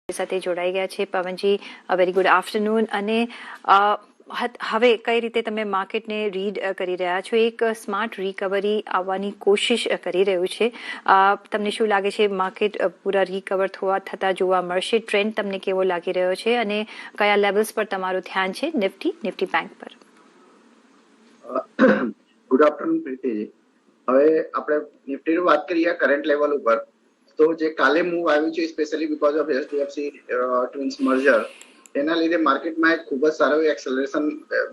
સાથે જોડાઈ ગયા છે પવનજી, વેરી ગુડ આફ્ટરનૂન. અને હવે કઈ રીતે તમે માર્કેટને રીડ કરી રહ્યા છો? એક સ્માર્ટ રિકવરી આવવાની કોશિશ કરી રહ્યું છે. તમને શું લાગે છે માર્કેટ પૂરા રિકવર થતા જોવા મળશે? ટ્રેન્ડ તમને કેવો લાગી રહ્યો છે અને કયા લેવલ્સ પર તમારું ધ્યાન છે નિફ્ટી બેંક પર? ગુડ આફ્ટરનૂન પ્રીતિજી. હવે આપણે નિફ્ટીની વાત કરીએ કરંટ લેવલ ઉપર, તો જે કાલે મૂવ આવ્યું છે specially because of HDFC twins merger, એના લીધે માર્કેટમાં એક ખૂબ જ સારું એક્સેલરેશન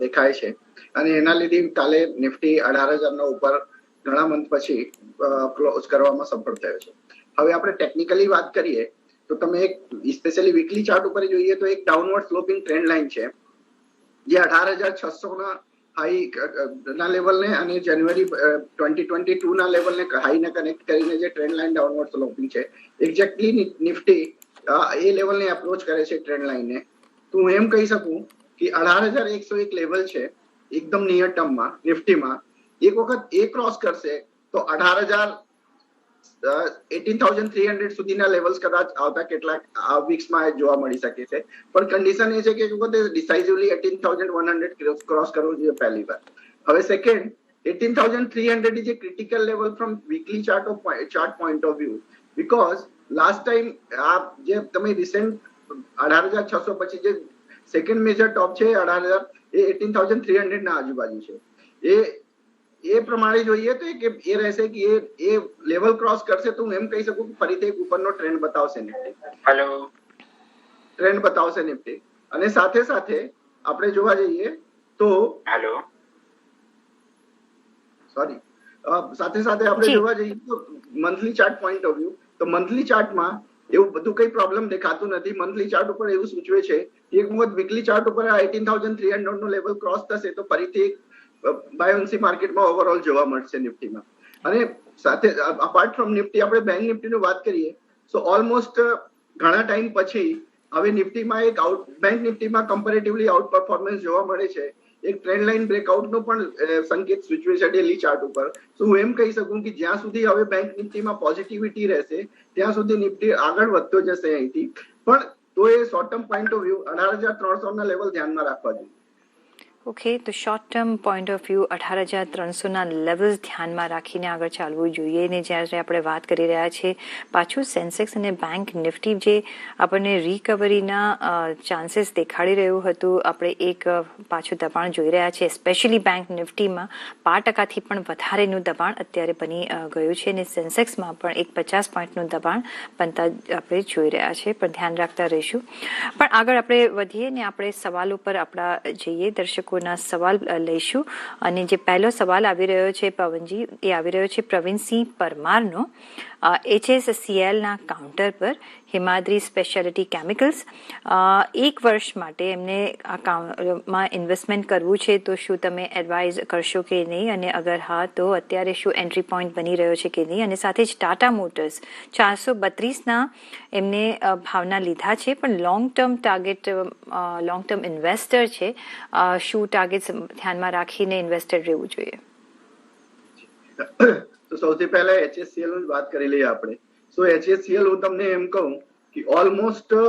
દેખાય છે અને એના લીધે કાલે નિફ્ટી 18,000 ઉપર ઘણા મંથ પછી ક્લોઝ કરવામાં સફળ થયો છે. હવે આપણે ટેકનિકલી વાત કરીએ તો તમે એક સ્પેશિયલી વીકલી ચાર્ટ ઉપર જોઈએ તો એક ડાઉનવર્ડ સ્લોપિંગ ટ્રેન્ડ લાઇન છે જે 18,600 હાઈ ના લેવલને અને જાન્યુઆરી 2022 ના લેવલને હાઈને કનેક્ટ કરીને જે ટ્રેન્ડ લાઇન ડાઉનવર્ડ સ્લોપિંગ છે, એક્ઝેક્ટલી નિફ્ટી એ લેવલને એપ્રોચ કરે છે ટ્રેન્ડ લાઇનને. તો હું એમ કહી શકું કે 18,101 લેવલ છે એકદમ નિયર ટર્મમાં નિફ્ટીમાં. એક વખત એ ક્રોસ કરશે તો 18,300 સુધીના લેવલ્સ કદાચ આવતા કેટલાક વીક્સમાં જોવા મળી શકે છે. પણ કન્ડિશન એ છે કે ડિસાઇઝિવલી 18,100 ક્રોસ કરવું જોઈએ પહેલી વાર. હવે second, 18,300 is A critical level from weekly chart point of view, because last time આ જે તમે રિસેન્ટ 18,600 પછી જે સેકન્ડ મેજર ટોપ છે 18,000, એ 18,300 ના આજુબાજુ છે. એ પ્રમાણે જોઈએ તો એ રહેશે કે એ લેવલ ક્રોસ કરશે તો હું એમ કહી શકું કે ફરીથી એક ઉપરનો ટ્રેન્ડ બતાવશે નિફ્ટી. અને સાથે સાથે આપણે જોવા જઈએ તો જોવા જઈએ તો monthly chart point of view, તો મંથલી ચાર્ટમાં એવું બધું કઈ પ્રોબ્લેમ દેખાતું નથી. મંથલી ચાર્ટ ઉપર એવું સૂચવે છે એક વખત વીકલી ચાર્ટ ઉપર 18,300 નો લેવલ ક્રોસ થશે તો ફરીથી બાયોન્સી માર્કેટમાં ઓવરઓલ જોવા મળશે નિફ્ટીમાં. અને સાથે અપાર્ટ ફ્રોમ નિફ્ટી આપણે બેંક નિફ્ટીની વાત કરીએ તો ઓલમોસ્ટ ઘણા ટાઈમ પછી હવે નિફ્ટીમાં બેંક નિફ્ટીમાં કમ્પેરેટિવલી આઉટ પરફોર્મન્સ જોવા મળે છે. એક ટ્રેન્ડ લાઇન બ્રેકઆઉટનો પણ સંકેત સૂચવે છે ડેલી ચાર્ટ ઉપર. તો હું એમ કહી શકું કે જ્યાં સુધી હવે બેંક નિફ્ટીમાં પોઝિટિવિટી રહેશે ત્યાં સુધી નિફ્ટી આગળ વધતો જશે અહીંથી. પણ તો એ short term point of view 18,300 ના લેવલ ધ્યાનમાં રાખવા જોઈએ. ઓકે, તો short term point of view 18,300ના લેવલ્સ ધ્યાનમાં રાખીને આગળ ચાલવું જોઈએ. ને જ્યારે આપણે વાત કરી રહ્યા છીએ પાછું સેન્સેક્સ અને બેંક નિફ્ટી જે આપણને રિકવરીના ચાન્સીસ દેખાડી રહ્યું હતું, આપણે એક પાછું દબાણ જોઈ રહ્યા છીએ. સ્પેશિયલી બેંક નિફ્ટીમાં 5% પણ વધારેનું દબાણ અત્યારે બની ગયું છે અને સેન્સેક્સમાં પણ એક 50 પોઈન્ટનું દબાણ બનતા આપણે જોઈ રહ્યા છીએ. પણ ધ્યાન રાખતા રહીશું. પણ આગળ આપણે વધીએ ને આપણે સવાલ ઉપર આપણા જઈએ, દર્શકો ના સવાલ લઈશું. અને જે પહેલો સવાલ આવી રહ્યો છે પવનજી, એ આવી રહ્યો છે પ્રવીણસિંહ પરમારનો. HSCL ના કાઉન્ટર પર હિમાદ્રી સ્પેશિયાલિટી કેમિકલ્સ 1 વર્ષ માટે એમને માં ઇન્વેસ્ટમેન્ટ કરવું છે, તો શું તમે એડવાઇઝ કરશો કે નહીં? અને અગર હા તો અત્યારે શું એન્ટ્રી પોઈન્ટ બની રહ્યો છે કે નહીં? અને સાથે જ ટાટા મોટર્સ 432ના એમને ભાવના લીધા છે, પણ લોંગ ટર્મ ઇન્વેસ્ટર છે, શું ટાર્ગેટ ધ્યાનમાં રાખીને ઇન્વેસ્ટેડ રહેવું જોઈએ? તો સૌથી પહેલા HSCL ની વાત કરી લઈએ આપણે. સો HSCL હું તમને એમ કહું કે ઓલમોસ્ટ 2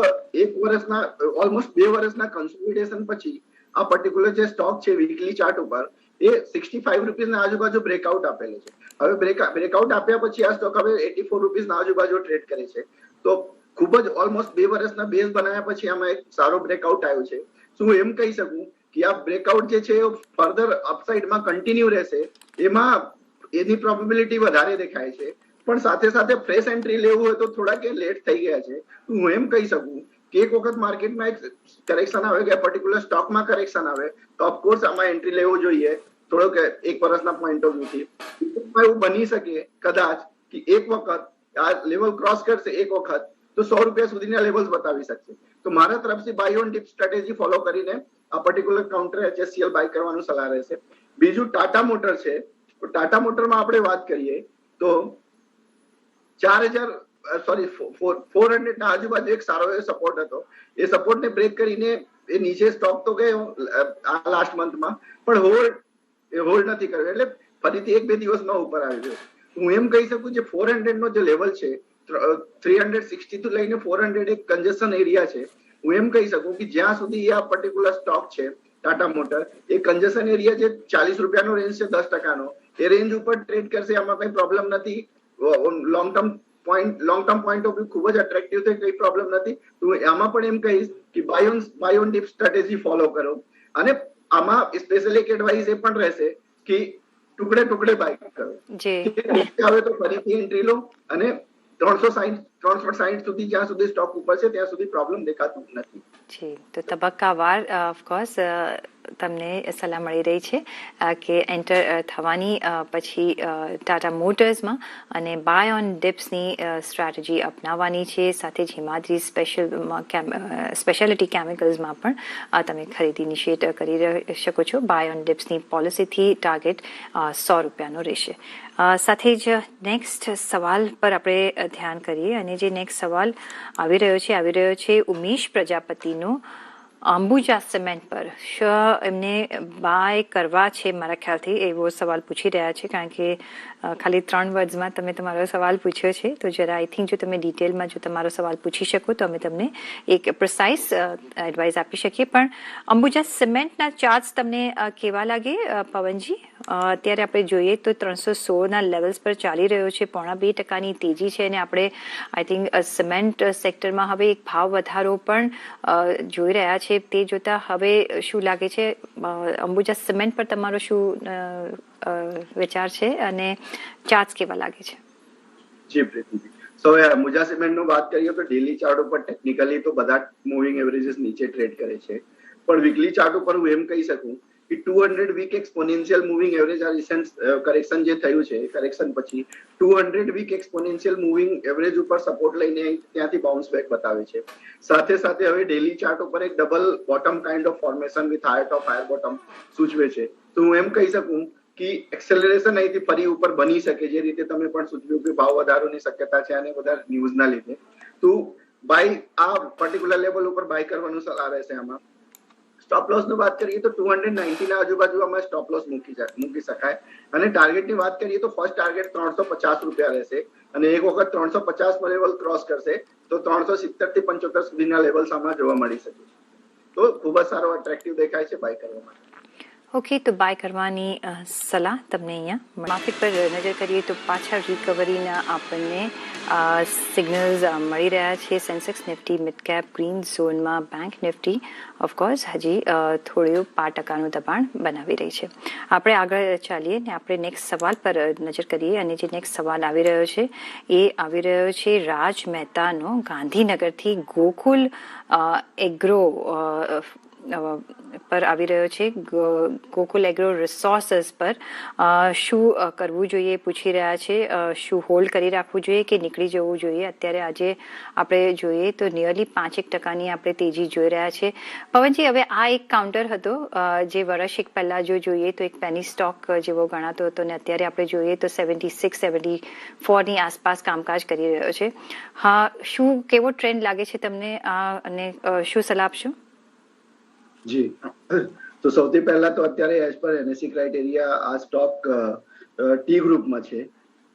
વર્ષના કન્સોલિડેશન પછી આ પર્ટિક્યુલર જે સ્ટોક છે વીકલી ચાર્ટ ઉપર એ 65 રૂપીસના આજુબાજુ બ્રેકઆઉટ આપેલો છે. હવે બ્રેકઆઉટ આપ્યા પછી આ સ્ટોક હવે 84 રૂપીસના આજુબાજુ ટ્રેડ કરે છે. તો ખૂબ જ ઓલમોસ્ટ 2 વર્ષના બેઝ બનાવ્યા પછી આમાં એક સારો બ્રેકઆઉટ આવ્યો છે. શું એમ કહી શકું કે આ બ્રેકઆઉટ જે છે ફર્ધર અપસાઇડમાં કન્ટિન્યુ રહેશે, એમાં એની પ્રોબેબિલિટી વધારે દેખાય છે. પણ સાથે સાથે ફ્રેશ એન્ટ્રી લેવું હોય તો થોડાક લેટ થઈ ગયા છે. હું એમ કહી શકું કે એક વખત માર્કેટમાં એક કરેક્શન આવે કે પર્ટિક્યુલર સ્ટોકમાં કરેક્શન આવે તો ઓફકોર્સ આમાં એન્ટ્રી લેવું જોઈએ થોડોક 1 વર્ષના પોઈન્ટ ઓફ વ્યૂથી. એવું બની શકે કદાચ કે એક વખત આ લેવલ ક્રોસ કરશે એક વખત તો 100 રૂપિયા સુધીના લેવલ્સ બતાવી શકશે. તો મારા તરફથી buy on dip strategy follow કરીને આ પર્ટિક્યુલર કાઉન્ટર HSCL બાય કરવાનું સલાહ રહેશે. બીજું ટાટા મોટર છે. તો ટાટા મોટરમાં આપણે વાત કરીએ તો 400 ના આજુબાજુ એક સારો એવો સપોર્ટ હતો. એ સપોર્ટને બ્રેક કરીને એ નીચે સ્ટોક તો ગયો આ લાસ્ટ મંથમાં, પણ હોલ્ડ નથી કર્યો, એટલે ફરીથી 1-2 દિવસમાં ઉપર આવી ગયો. હું એમ કહી શકું જે 400 નો જે લેવલ છે 360 થી લઈને 400 એક કન્જેશન એરિયા છે. હું એમ કહી શકું કે જ્યાં સુધી આ પર્ટિક્યુલર સ્ટોક છે ટાટા મોટર, એ કન્જેશન એરિયા જે 40 રૂપિયાનો રેન્જ છે 10%નો, એ રેન્જ ઉપર ટ્રેડ કરશે, આમાં કઈ પ્રોબ્લેમ નથી. Long term point of view ખૂબ જ અટ્રેક્ટિવ છે, કઈ પ્રોબ્લેમ નથી. તો આમાં પણ એમ કહીશ કે buy on dip strategy follow કરો. અને આમાં સ્પેશિયલી એક એડવાઇસ એ પણ રહેશે કે ટુકડે બાય કરો. આવે તો ફરીથી એન્ટ્રી લો, અને 360 સુધી જ્યાં સુધી સ્ટોક ઉપર છે ત્યાં સુધી પ્રોબ્લેમ દેખાતું નથી. જી, તો તબક્કાવાર ઓફકોર્સ તમને સલાહ મળી રહી છે કે એન્ટર થવાની પછી ટાટા મોટર્સમાં અને બાય ઓન ડિપ્સની સ્ટ્રેટેજી અપનાવવાની છે. સાથે જ હિમાદ્રી સ્પેશિયાલિટી કેમિકલ્સમાં પણ તમે ખરીદી ઇનિશિએટ કરી શકો છો. બાય ઓન ડિપ્સની પોલિસીથી ટાર્ગેટ 100 રૂપિયાનો રહેશે. સાથે જ નેક્સ્ટ સવાલ પર આપણે ધ્યાન કરીએ, અને જે નેક્સ્ટ સવાલ આવી રહ્યો છે ઉમેશ પ્રજાપતિનો અંબુજા સિમેન્ટ પર. એમને બાય કરવા છે મારા ખ્યાલથી, એવો સવાલ પૂછી રહ્યા છે, કારણ કે ખાલી 3 વર્ડ્સમાં તમે તમારો સવાલ પૂછ્યો છે. તો જરા આઈ થિંક જો તમે ડિટેલમાં જો તમારો સવાલ પૂછી શકો તો અમે તમને એક પ્રિસાઇઝ એડવાઇસ આપી શકીએ. પણ અંબુજા સિમેન્ટના ચાર્ટ્સ તમને કેવા લાગે પવનજી? અત્યારે આપણે જોઈએ તો 316ના લેવલ્સ પર ચાલી રહ્યો છે, 0.2% તેજી છે, અને આપણે આઈ થિંક સિમેન્ટ સેક્ટરમાં હવે એક ભાવ વધારો પણ જોઈ રહ્યા છે. તે જોતા હવે શું લાગે છે અંબુજા સિમેન્ટ પર તમારો શું વિચાર છે, અને ચાર્ટ્સ કેવા લાગે છે? જી પ્રીતિજી, સો અંબુજા સિમેન્ટનો વાત કરીએ તો ડેલી ચાર્ટ ઉપર ટેકનિકલી તો બધા મૂવિંગ એવરેજીસ નીચે ટ્રેડ કરે છે, પણ વીકલી ચાર્ટ ઉપર હું એમ કહી શકું કે 200 વીક એક્સપોનેન્શિયલ મૂવિંગ એવરેજ આ રિસેન્ટ કરેક્શન જે થયું છે, કરેક્શન પછી 200 વીક એક્સપોનેન્શિયલ મૂવિંગ એવરેજ ઉપર સપોર્ટ લઈને ત્યાંથી બાઉન્સ બેક બતાવે છે. સાથે સાથે હવે ડેલી ચાર્ટ ઉપર એક double bottom kind of formation with higher top higher bottom સૂચવે છે. તો હું એમ કહી શકું કે એક્સેલરેશન અહીંથી ફરી ઉપર બની શકે, જે રીતે તમે પણ સૂચવ્યું કે ભાવ વધારોની શક્યતા છે અને બધા ન્યૂઝના લીધે. તો બાય આ પર્ટિક્યુલર લેવલ ઉપર બાય કરવાનું સલાહ રહેશે. આમાં સ્ટોપ લોસ ની વાત કરીએ તો 290 ના આજુબાજુ આમાં સ્ટોપ લોસ મૂકી શકાય. અને ટાર્ગેટની વાત કરીએ તો ફર્સ્ટ ટાર્ગેટ 350 રૂપિયા રહેશે, અને એક વખત 350 લેવલ ક્રોસ કરશે તો 370 થી 75 સુધીના લેવલ્સ આમાં જોવા મળી શકે. તો ખૂબ જ સારો અટ્રેક્ટિવ દેખાય છે બાય કરવા માટે. ઓકે, તો બાય કરવાની સલાહ તમને અહીંયા. માર્કેટ પર નજર કરીએ તો પાછા રિકવરીના આપણને સિગ્નલ્સ મળી રહ્યા છે. Sensex Nifty mid cap green ઝોનમાં, બેંક નિફ્ટી ઓફકોર્સ હજી થોડું 5%નું દબાણ બનાવી રહી છે. આપણે આગળ ચાલીએ ને આપણે નેક્સ્ટ સવાલ પર નજર કરીએ, અને જે નેક્સ્ટ સવાલ આવી રહ્યો છે એ આવી રહ્યો છે રાજ મહેતાનો ગાંધીનગરથી. ગોકુલ એગ્રો પર આવી રહ્યો છે. ગોકુલ એગ્રો રિસોર્સિસ પર શું કરવું જોઈએ પૂછી રહ્યા છે. શું હોલ્ડ કરી રાખવું જોઈએ કે નીકળી જવું જોઈએ? અત્યારે આજે આપણે જોઈએ તો નિયરલી 5% આપણે તેજી જોઈ રહ્યા છે. પવનજી, હવે આ એક કાઉન્ટર હતો જે વર્ષ એક પહેલા જો જોઈએ તો એક પેની સ્ટોક જેવો ગણાતો હતો, ને અત્યારે આપણે જોઈએ તો 76-74ની આસપાસ કામકાજ કરી રહ્યો છે. હા, શું કેવો ટ્રેન્ડ લાગે છે તમને, અને શું સલાહ આપશો? જી, તો સૌથી પહેલા તો અત્યારે એઝ પર એનએસસી ક્રાઇટેરિયા આ સ્ટોક ટી ગ્રુપમાં છે,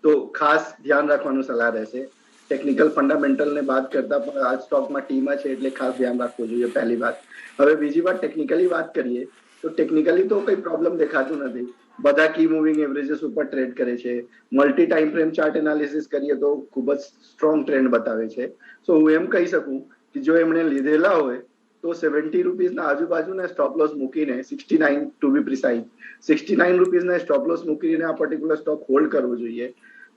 તો ખાસ ધ્યાન રાખવાનું સલાહ રહેશે. ટેકનિકલ ફંડામેન્ટલને બાદ કરતા પણ આ સ્ટોકમાં ટીમાં છે એટલે ખાસ ધ્યાન રાખવું જોઈએ, પહેલી વાત. હવે બીજી વાત, ટેકનિકલી વાત કરીએ તો ટેકનિકલી તો કઈ પ્રોબ્લેમ દેખાતું નથી. બધા કી મૂવિંગ એવરેજીસ ઉપર ટ્રેડ કરે છે. Multi time frame chart analysis કરીએ તો ખૂબ જ સ્ટ્રોંગ ટ્રેન્ડ બતાવે છે. સો હું એમ કહી શકું કે જો એમણે લીધેલા હોય તો 70 રૂપીસના આજુબાજુના સ્ટોપ લોસ મૂકીને 69 ટુ બી પ્રિસાઇઝ 69 રૂપીસના સ્ટોપ લોસ મૂકીને આ પર્ટિક્યુલર સ્ટોક હોલ્ડ કરવો જોઈએ.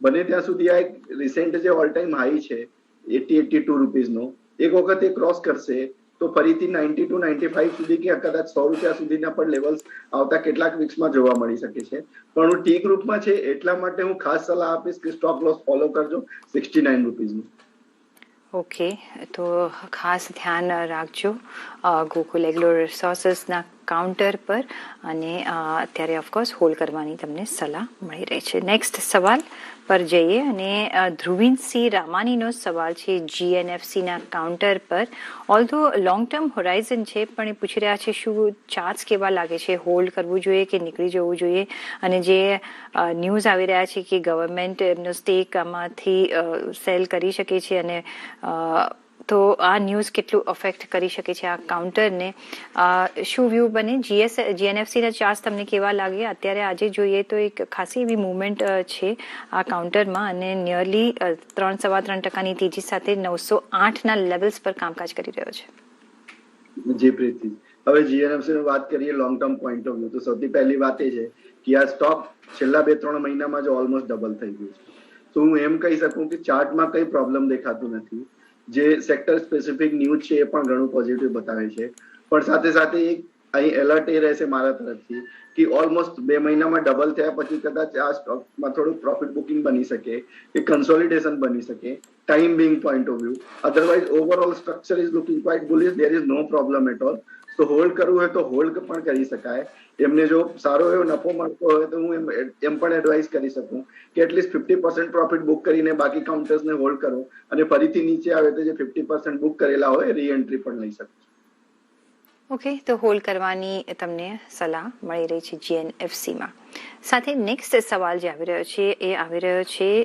બને ત્યાં સુધી આ એક રિસેન્ટ જે ઓલ ટાઈમ હાઈ છે 82 રૂપીસનો, એક વખત એ ક્રોસ કરશે તો ફરીથી 90-95 સુધી કે કદાચ 100 રૂપિયા સુધીના પણ લેવલ્સ આવતા કેટલાક વીક્સમાં જોવા મળી શકે છે. પણ હું ટી ગ્રુપમાં છે એટલા માટે હું ખાસ સલાહ આપીશ કે સ્ટોપ લોસ ફોલો કરજો 69 રૂપીસનું. ઓકે, તો ખાસ ધ્યાન રાખજો ગોકુલ એગ્રો રિસોર્સિસના કાઉન્ટર પર, અને અત્યારે ઓફકોર્સ હોલ્ડ કરવાની તમને સલાહ મળી રહી છે. નેક્સ્ટ સવાલ પર જઈએ અને ધ્રુવીનસિંહ રામાનીનો સવાલ છે જીએનએફસીના કાઉન્ટર પર. ઓલ્ધો લોંગ ટર્મ હોરાઇઝન છે, પણ એ પૂછી રહ્યા છે શું ચાર્ટ્સ કેવા લાગે છે, હોલ્ડ કરવું જોઈએ કે નીકળી જવું જોઈએ, અને જે ન્યૂઝ આવી રહ્યા છે કે ગવર્મેન્ટ એમનો સ્ટેક આમાંથી સેલ કરી શકે છે, અને તો આ ન્યૂઝ કેટલું અફેક્ટ કરી શકે છે આ કાઉન્ટરને, શું વ્યૂ બને? જીએનએફસીના ચાર્જ તમને કેવા લાગે? અત્યારે આજે જોઈએ તો એક ખાસી એવી મુવમેન્ટ છે આ કાઉન્ટરમાં, અને નિયરલી 3.3% તેજી સાથે 908ના લેવલ્સ પર કામકાજ કરી રહ્યો છે. જી પ્રીતિ, હવે જીએનએફસી ની વાત કરીએ long term point of view, તો સૌથી પહેલી વાત એ છે કે આ સ્ટોક છેલ્લા 2-3 મહિનામાં જ ઓલમોસ્ટ ડબલ થઈ ગયું છે. તો હું એમ કહી શકું કે ચાર્ટમાં કઈ પ્રોબ્લેમ દેખાતું નથી. જે સેક્ટર સ્પેસિફિક ન્યૂઝ છે એ પણ ઘણું પોઝિટિવ બતાવે છે, પણ સાથે સાથે એક અહીં એલર્ટ એ રહેશે મારા તરફથી કે ઓલમોસ્ટ 2 મહિનામાં ડબલ થયા પછી કદાચ આ સ્ટોકમાં થોડું પ્રોફિટ બુકિંગ બની શકે કે કન્સોલિડેશન બની શકે, time being point of view. Otherwise overall structure is looking quite bullish, there is no problem at all. તો હોલ્ડ કરવું હોય તો હોલ્ડ પણ કરી શકાય. એમને જો સારો એવો નફો મળતો હોય તો હું એમ પણ એડવાઇસ કરી શકું કે એટલીસ્ટ 50% પ્રોફિટ બુક કરીને બાકી કાઉન્ટર્સને હોલ્ડ કરો, અને ફરીથી નીચે આવે તો જે 50% બુક કરેલા હોય રી એન્ટ્રી પણ લઈ શકો. ઓકે, તો હોલ્ડ કરવાની તમને સલાહ મળી રહી છે જીએનએફસીમાં. સાથે નેક્સ્ટ સવાલ જે આવી રહ્યો છે એ આવી રહ્યો છે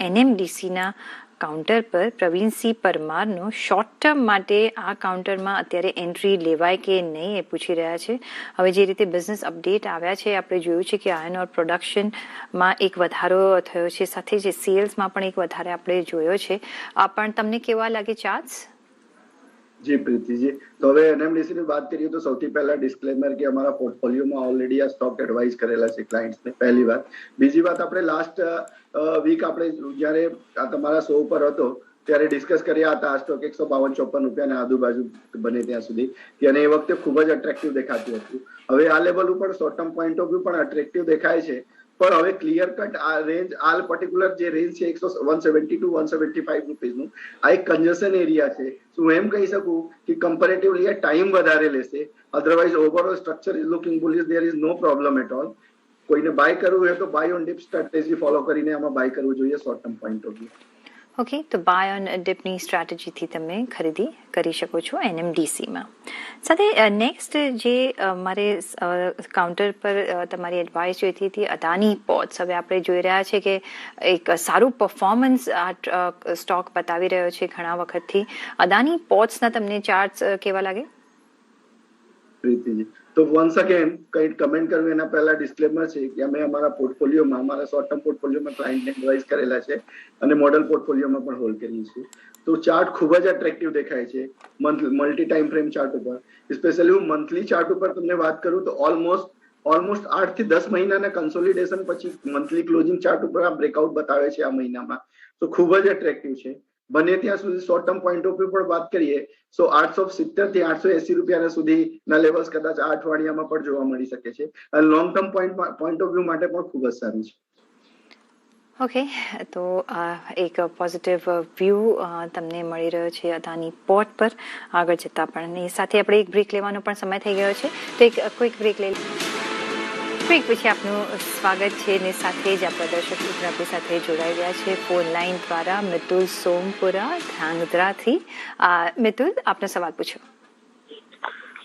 એનએમડીસીના કાઉન્ટર પર. પ્રવીણસિંહ પરમારનો શોર્ટ ટર્મ માટે આ કાઉન્ટરમાં અત્યારે એન્ટ્રી લેવાય કે નહીં એ પૂછી રહ્યા છે. હવે જે રીતે બિઝનેસ અપડેટ આવ્યા છે આપણે જોયું છે કે આયર્ન ઓર પ્રોડક્શનમાં એક વધારો થયો છે, સાથે જે સેલ્સમાં પણ એક વધારે આપણે જોયો છે. પણ તમને કેવા લાગે ચાર્ટ્સ? જી પ્રીતિજી, તો હવે એનએમડીસી ની વાત કરીએ તો સૌથી પહેલા ડિસ્ક્લેમર કે અમારા પોર્ટફોલિયોમાં ઓલરેડી આ સ્ટોક એડવાઇઝ કરેલા છે ક્લાયન્ટ્સને, પહેલી વાત. બીજી વાત, આપણે લાસ્ટ વીક આપણે જ્યારે આ તમારા શો પર હતો ત્યારે ડિસ્કસ કર્યા હતા આ સ્ટોક 152-54 રૂપિયાની આજુબાજુ બને ત્યાં સુધી, કે અને એ વખતે ખૂબ જ અટ્રેક્ટિવ દેખાતું હતું. હવે આ લેવલ ઉપર short term point of view પણ અટ્રેક્ટિવ દેખાય છે, પણ હવે ક્લિયર કટ આ રેન્જ, આ પર્ટિક્યુલર જે રેન્જ છે 170-175 રૂપીસનું, આ એક કન્જેશન એરિયા છે. હું એમ કહી શકું કે કમ્પેરેટિવલી આ ટાઈમ વધારે લેશે. Otherwise overall structure is looking bullish, there is no problem at all. કોઈને બાય કરવું હોય તો buy on dip strategy follow કરીને આમાં બાય કરવું જોઈએ short term point of view. Okay, તો બાય ઓન ડિપની સ્ટ્રેટેજીથી તમે ખરીદી કરી શકો છો એનએમડીસીમાં. સાથે નેક્સ્ટ જે મારે કાઉન્ટર પર તમારી એડવાઇસ જોઈતી હતી અદાની પોર્ટ્સ. હવે આપણે જોઈ રહ્યા છે કે એક સારું પરફોર્મન્સ આ સ્ટોક બતાવી રહ્યો છે ઘણા વખતથી. અદાની પોર્ટ્સના તમને ચાર્ટ્સ કેવા લાગે? પ્રીતિજી, તો વન્સ અગેન કઈ કમેન્ટ કરવું એના પહેલા ડિસ્ક્લેમર છે કે અમે અમારા પોર્ટફોલિયોમાં, અમારા શોર્ટ ટર્મ પોર્ટફોલિયોમાં ક્લાયન્ટને એડવાઇસ કરેલા છે અને મોડલ પોર્ટફોલિયોમાં પણ હોલ્ડ કરીએ છીએ. તો ચાર્ટ ખૂબ જ અટ્રેક્ટિવ દેખાય છે મલ્ટી ટાઈમ ફ્રેમ ચાર્ટ ઉપર. સ્પેશિયલી હું મંથલી ચાર્ટ ઉપર તમને વાત કરું તો ઓલમોસ્ટ 8 થી 10 મહિનાના કન્સોલિડેશન પછી મંથલી ક્લોઝિંગ ચાર્ટ ઉપર આ બ્રેકઆઉટ બતાવે છે આ મહિનામાં. તો ખૂબ જ અટ્રેક્ટિવ છે. બને ત્યાં સુધી short term point of view પણ વાત કરીએ તો 870 થી 880 રૂપિયા સુધીના લેવલ્સ કદાચ આ અઠવાડિયામાં પણ જોવા મળી શકે છે, અને long term point of view માટે પણ ખૂબ જ સારું છે. ઓકે, તો એક પોઝિટિવ વ્યૂ તમને મળી રહ્યો છે અદાની પોર્ટ પર આગળ જતાં પણ. અને સાથે આપણે એક બ્રેક લેવાનો પણ સમય થઈ ગયો છે, તો એક ક્વિક બ્રેક લઈ બ્રેક પછી આપનું સ્વાગત છે. અને સાથે જ આપણા દર્શક મિત્રો આપણી સાથે જોડાઈ ગયા છે ફોન લાઈન દ્વારા મિતુલ સોમપુરા ધ્રાંગધ્રાથી. મિતુલ, આપનો સવાલ પૂછો.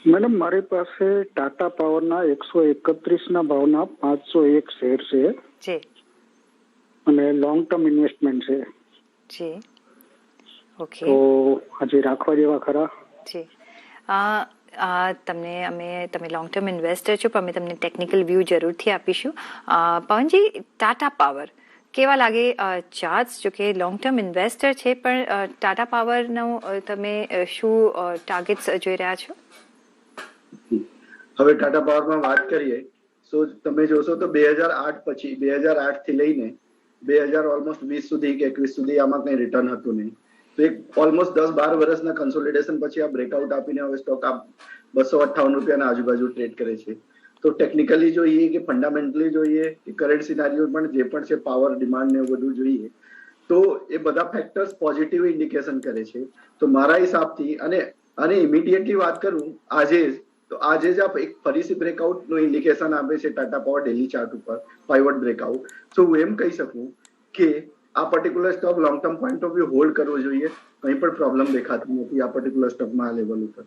મેડમ, મારી પાસે ટાટા પાવરના 131ના ભાવના 501 શેર છે જી, અને લોંગ ટર્મ ઇન્વેસ્ટમેન્ટ છે જી. ઓકે, તો હજી રાખવા જેવા ખરા? જી, તમે લોંગ ટર્મ ઇન્વેસ્ટર છો, પણ અમે તમને ટેકનિકલ વ્યૂ જરૂરથી આપીશું. પવનજી, ટાટા પાવર કેવા લાગે ચાર્ટ્સ? જો કે લોંગ ટર્મ ઇન્વેસ્ટર છે, પણ ટાટા પાવરનો તમે શું ટાર્ગેટ્સ જોઈ રહ્યા છો? હવે ટાટા પાવરમાં વાત કરીએ તો તમે જોશો તો 2008 પછી 2008 થી લઈને 2020 સુધી કે 21 સુધી આમાં કઈ રિટર્ન હતું નહીં. તો એક ઓલમોસ્ટ 10-12 વર્ષના કન્સોલિડેશન પછી આ બ્રેકઆઉટ આપીને હવે સ્ટોક આ 258 રૂપિયાના આજુબાજુ ટ્રેડ કરે છે. તો ટેકનિકલી જોઈએ કે ફંડામેન્ટલી જોઈએ કે કરંટ સિનારીઓ પણ જે પણ છે, પાવર ડિમાન્ડ ને બધું જોઈએ, તો એ બધા ફેક્ટર્સ પોઝિટિવ ઇન્ડિકેશન કરે છે. તો મારા હિસાબથી અને ઇમિડિયેટલી વાત કરું આજે જ એક ફરીથી બ્રેકઆઉટ નું ઇન્ડિકેશન આપે છે ટાટા પાવર ડેલી ચાર્ટ ઉપર, પાઇવટ બ્રેકઆઉટ. તો હું એમ કહી શકું કે આ particular stock long term point of view hold કરવો જોઈએ. કંઈ પણ પ્રોબ્લેમ દેખાતી નથી આ પર્ટિક્યુલર સ્ટોકમાં આ લેવલ ઉપર.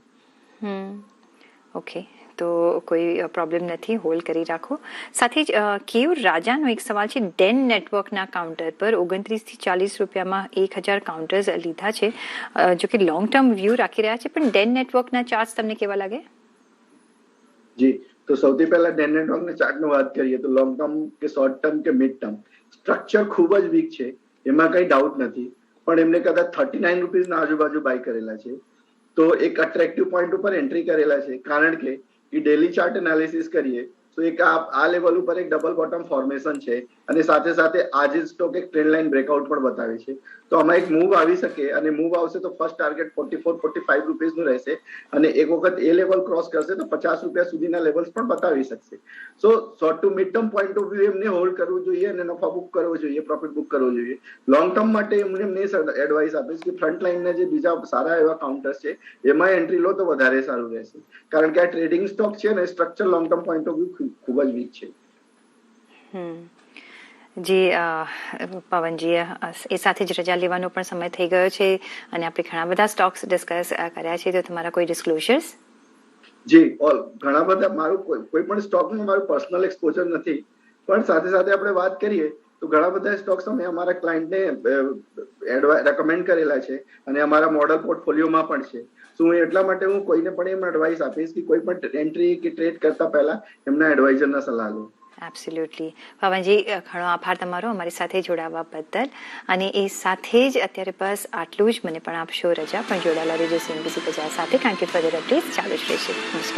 ઓકે, તો કોઈ પ્રોબ્લેમ નથી, હોલ્ડ કરી રાખો. સાથે જ કેયુર રાજાનો એક સવાલ છે. ડેન નેટવર્કના કાઉન્ટર પર 29 થી 40 રૂપિયામાં 1000 કાઉન્ટર્સ લીધા છે. જો કે લોંગ ટર્મ વ્યૂ રાખી રહ્યા છે, પણ ડેન નેટવર્કના ચાર્ટ તમને કેવા લાગે? જી, તો સૌથી પહેલા ડેન નેટવર્કના ચાર્ટની વાત કરીએ તો લોંગ ટર્મ કે શોર્ટ ટર્મ કે મિડ ટર્મ સ્ટ્રક્ચર ખૂબ જ વીક છે, એમાં કંઈ ડાઉટ નથી. પણ એમને કદાચ 39 રૂપીસના આજુબાજુ બાય કરેલા છે, તો એક અટ્રેક્ટિવ પોઈન્ટ ઉપર એન્ટ્રી કરેલા છે. કારણ કે ડેલી ચાર્ટ એનાલિસિસ કરીએ તો એક આ લેવલ ઉપર એક ડબલ બોટમ ફોર્મેશન છે અને સાથે સાથે આજે સ્ટોક એક ટ્રેન્ડ લાઇન બ્રેકઆઉટ પણ બતાવે છે. તો આમાં એક મૂવ આવી શકે અને મૂવ આવશે તો ફર્સ્ટ ટાર્ગેટ 44-45 રૂપીસનું રહેશે અને એક વખત એ લેવલ ક્રોસ કરશે તો 50 રૂપિયા સુધીના લેવલ્સ પણ બતાવી શકશે. So short to mid term point of view એમને હોલ્ડ કરવું જોઈએ અને નફા બુક કરવો જોઈએ, પ્રોફિટ બુક કરવો જોઈએ. લોંગ ટર્મ માટે એમને એડવાઇસ આપીશ કે ફ્રન્ટ લાઇનના જે બીજા સારા એવા કાઉન્ટર્સ છે એમાં એન્ટ્રી લો તો વધારે સારું રહેશે. કારણ કે આ ટ્રેડિંગ સ્ટોક છે ને structure long term point of view ખૂબ જ વીક છે. જી પવનજી, એ સાથે જ રજા લેવાનો પણ સમય થઈ ગયો છે અને આપણે ઘણા બધા સ્ટોક્સ ડિસ્કસ કર્યા છે, તો તમારા કોઈ ડિસ્ક્લોઝર્સ? જી, ઘણા બધા મારું કોઈ પણ સ્ટોકમાં મારું પર્સનલ એક્સપોઝર નથી, પણ સાથે સાથે આપણે વાત કરીએ તો ઘણા બધા સ્ટોક્સ અમે અમારા ક્લાયન્ટને રેકમેન્ડ કરેલા છે અને અમારા મોડલ પોર્ટફોલિયોમાં પણ છે. શું એટલા માટે હું કોઈને પણ એમ એડવાઇસ આપીશ કે કોઈ પણ એન્ટ્રી કે ટ્રેડ કરતા પહેલા એમના એડવાઇઝરના સલાહ લો. એબ્સોલ્યુટલી. પવનજી, ઘણો આભાર તમારો અમારી સાથે જોડાવા બદલ. અને એ સાથે જ અત્યારે બસ આટલું જ. મને પણ આપશો રજા, પણ જોડાયેલા રહેજો CNBC બજાર સાથે, કારણ કે ફર્ધર અપડેટ્સ ચાલુ જ રહેશે. નમસ્કાર.